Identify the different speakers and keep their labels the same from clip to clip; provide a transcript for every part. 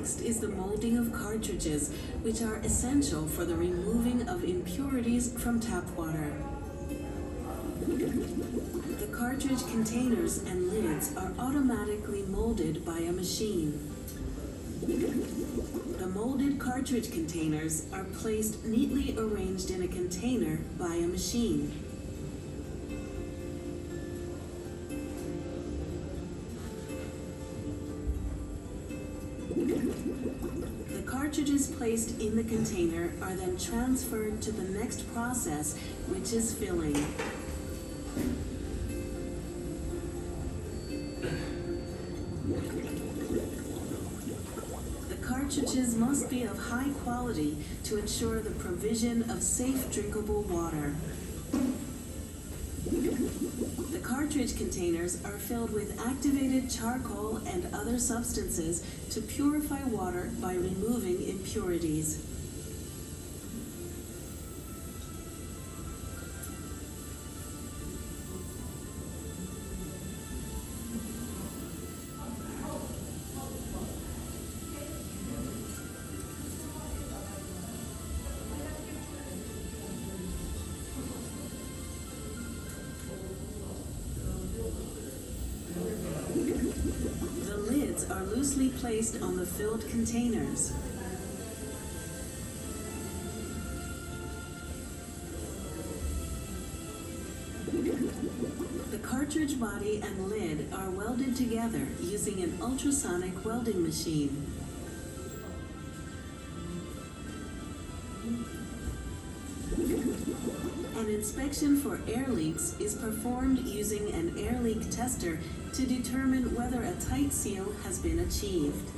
Speaker 1: Next is the molding of cartridges, which are essential for the removing of impurities from tap water. The cartridge containers and lids are automatically molded by a machine. The molded cartridge containers are placed neatly arranged in a container by a machine. The cartridges placed in the container are then transferred to the next process, which is filling. The cartridges must be of high quality to ensure the provision of safe drinkable water. The cartridge containers are filled with activated charcoal and other substances to purify water by removing impurities. Are loosely placed on the filled containers. The cartridge body and lid are welded together using an ultrasonic welding machine. An inspection for air leaks is performed using an air leak tester to determine whether a tight seal has been achieved.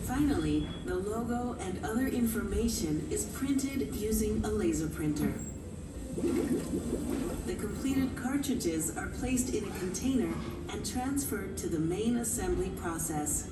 Speaker 1: Finally, the logo and other information is printed using a laser printer. The completed cartridges are placed in a container and transferred to the main assembly process.